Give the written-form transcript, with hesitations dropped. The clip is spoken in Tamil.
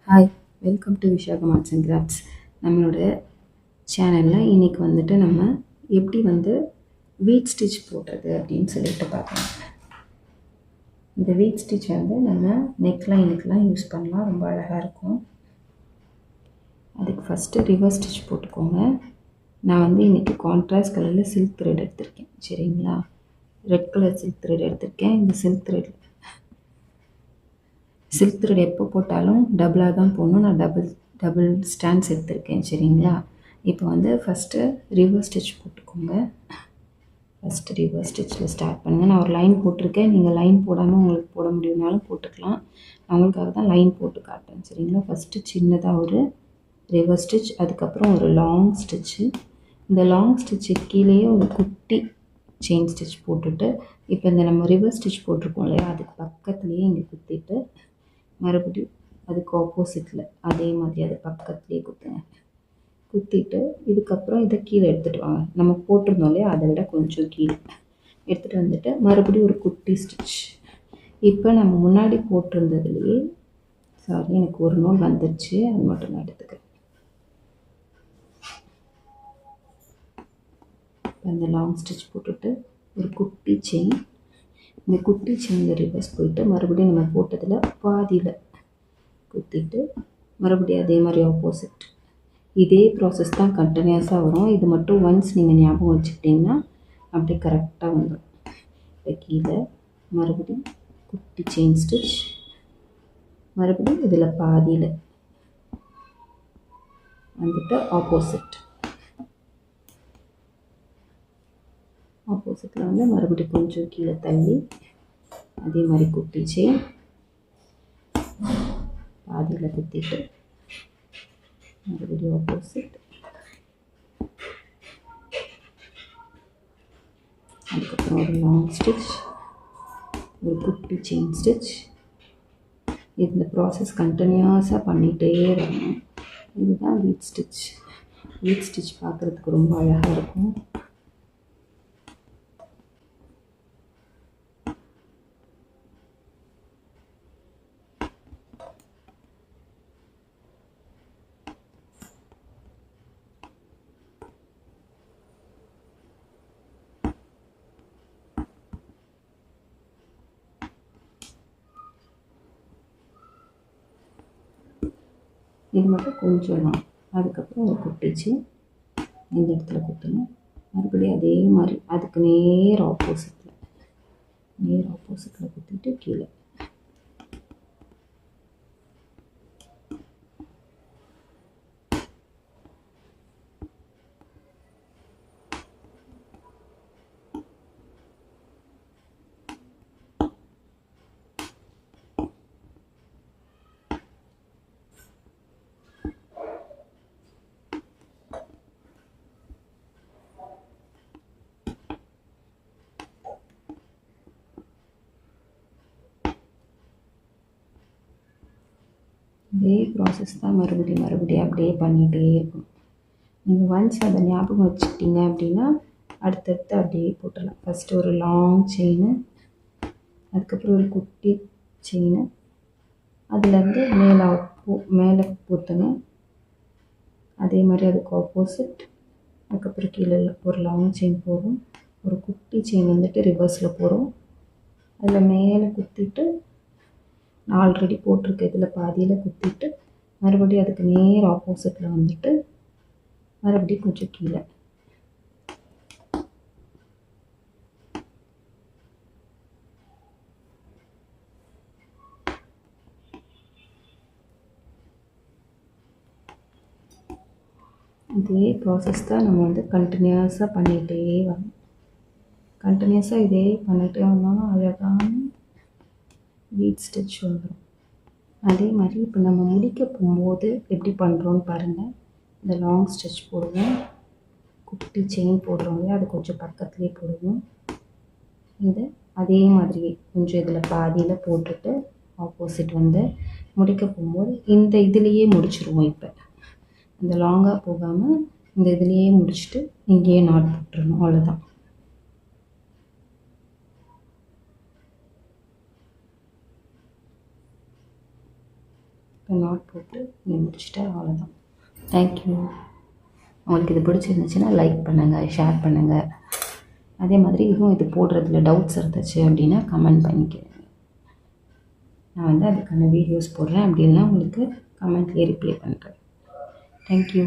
Hi, welcome to Vishakam arts and crafts. நம்மளோட சேனலில் இன்றைக்கி வந்துட்டு நம்ம எப்படி வீட் ஸ்டிச் போடுறது அப்படின்னு சொல்லிட்டு பார்க்கலாம். இந்த வீட் ஸ்டிச் நம்ம நெக்லைனுக்கெலாம் யூஸ் பண்ணலாம், ரொம்ப அழகாக இருக்கும். அதுக்கு ஃபஸ்ட்டு ரிவர்ஸ் ஸ்டிச் போட்டுக்கோங்க. நான் இன்றைக்கி கான்ட்ராஸ்ட் கலரில் சில்க் த்ரெட் எடுத்திருக்கேன், சரிங்களா? ரெட் கலர் சில்க் த்ரெட் எடுத்திருக்கேன். இந்த சில்க் த்ரெட் எப்போ போட்டாலும் டபுளாக தான் போடணும். நான் டபுள் ஸ்டாண்ட்ஸ் எடுத்திருக்கேன், சரிங்களா? இப்போ ஃபஸ்ட்டு ரிவர்ஸ் ஸ்டிச் போட்டுக்கோங்க. ஃபஸ்ட்டு ரிவர்ஸ் ஸ்டிச்சில் ஸ்டார்ட் பண்ணுங்கள். நான் ஒரு லைன் போட்டிருக்கேன். நீங்கள் லைன் போடாமல் உங்களுக்கு போட முடியும்னாலும் போட்டுக்கலாம். நான் உங்களுக்காக தான் லைன் போட்டு காட்டுறேன், சரிங்களா? ஃபஸ்ட்டு சின்னதாக ஒரு ரிவர்ஸ் ஸ்டிச், அதுக்கப்புறம் ஒரு லாங் ஸ்டிச்சு. இந்த லாங் ஸ்டிச்சு கீழேயே ஒரு குட்டி செயின் ஸ்டிச் போட்டுட்டு, இப்போ இந்த நம்ம ரிவர்ஸ் ஸ்டிச் போட்டிருக்கோம் இல்லையா, அதுக்கு பக்கத்துலேயே இங்கே குத்திட்டு மறுபடியும் அதுக்கு ஆப்போசிட்டில் அதே மாதிரி அது பக்கத்துலேயே குத்திட்டு இதுக்கப்புறம் இதை கீழே எடுத்துகிட்டு வாங்க. நம்ம போட்டிருந்தோம் இல்லையா, அதை விட கொஞ்சம் கீழே எடுத்துகிட்டு வந்துட்டு மறுபடியும் ஒரு குட்டி ஸ்டிச். இப்போ நம்ம முன்னாடி போட்டிருந்ததுலேயே எனக்கு ஒரு நூல் வந்துடுச்சு, அது மட்டும் நான் எடுத்துக்கிறேன். அந்த லாங் ஸ்டிச் போட்டுட்டு ஒரு குட்டி செயின், இந்த குட்டி செயினில் ரிவர்ஸ் போயிட்டு மறுபடியும் நம்ம போட்டதில் பாதியில் குத்திட்டு மறுபடியும் அதே மாதிரி ஆப்போசிட். இதே ப்ராசஸ் தான் கண்டினியூஸாக வரும். இது மட்டும் ஒன்ஸ் நீங்கள் ஞாபகம் வச்சுக்கிட்டிங்கன்னா அப்படியே கரெக்டாக வந்துடும். இப்போ கீழே மறுபடியும் குட்டி செயின் ஸ்டிச், மறுபடியும் இதில் பாதியில் ஆப்போசிட்டில் மறுபடியும் கொஞ்சம் கீழே தள்ளி அதே மாதிரி குட்டி செயின் பாதியில் குத்திட்டு மறுபடியும் ஆப்போசிட், அதுக்கப்புறம் ஒரு லாங் ஸ்டிச், ஒரு குட்டி செயின் ஸ்டிச். இந்த ப்ராசஸ் கண்டினியூஸாக பண்ணிகிட்டே வரணும். இதுதான் வீட் ஸ்டிச். வீட் ஸ்டிச் பார்க்குறதுக்கு ரொம்ப அழகாக இருக்கும். இது மட்டும் கொஞ்சம் தான். அதுக்கப்புறம் ஒரு குட்டிச்சு இந்த இடத்துல குத்தணும். மறுபடியும் அதே மாதிரி அதுக்கு நேர் ஆப்போசிட்டில் குத்திட்டு கீழே. இதே ப்ராசஸ் தான் மறுபடியும் அப்படியே பண்ணிகிட்டே இருக்கணும். நீங்கள் ஒன்ஸ் அதை ஞாபகம் வச்சுக்கிட்டீங்க அப்படின்னா அடுத்தடுத்து அப்படியே போட்டுடலாம். ஃபஸ்ட்டு ஒரு லாங் செயினு, அதுக்கப்புறம் ஒரு குட்டி செயினு, அதுலேருந்து மேலே ஊற்றணும். அதே மாதிரி அதுக்கு ஆப்போசிட், அதுக்கப்புறம் கீழே ஒரு லாங் செயின் போடுறோம், ஒரு குட்டி செயின் ரிவர்ஸில் போகிறோம், அதில் மேலே குத்திட்டு நான் ஆல்ரெடி போட்டிருக்க இதில் பாதியில் குத்திட்டு மறுபடியும் அதுக்கு நேர் ஆப்போசிட்டில் மறுபடியும் கொஞ்சம் கீழே. இதே ப்ராசஸ் தான் நம்ம கண்டினியூஸாக பண்ணிகிட்டே வரணும். கண்டினியூஸாக இதே பண்ணிகிட்டே வந்தோம்னா அழகான வீட் ஸ்டிச் வந்துடும். அதே மாதிரி இப்போ நம்ம முடிக்க போகும்போது எப்படி பண்ணுறோன்னு பாருங்கள். இந்த லாங் ஸ்டிச் போடுவோம், குட்டி செயின் போடுறோம் இல்லையா, அது கொஞ்சம் பக்கத்துலேயே போடுவோம். இது அதே மாதிரியே கொஞ்சம் இதில் பாதியில் போட்டுட்டு ஆப்போசிட் முடிக்க போகும்போது இந்த இதுலேயே முடிச்சிருவோம். இப்போ இந்த லாங்காக போகாமல் இந்த இதுலேயே முடிச்சுட்டு இங்கேயே நாட் போட்டுருணும், அவ்வளோதான். இப்போ நாட் போட்டு நீ முடிச்சுட்டா அவ்வளோதான். தேங்க்யூ. உங்களுக்கு இது பிடிச்சிருந்துச்சுன்னா லைக் பண்ணுங்கள், ஷேர் பண்ணுங்கள். அதே மாதிரி இதுவும் இது போடுறதுல டவுட்ஸ் இருந்துச்சு அப்படின்னா கமெண்ட் பண்ணிக்கிறேன். நான் வந்து அதுக்கான வீடியோஸ் போடுறேன். அப்படி இல்லைனா உங்களுக்கு கமெண்ட்லேயே ரிப்ளை பண்ணுறேன். தேங்க்யூ.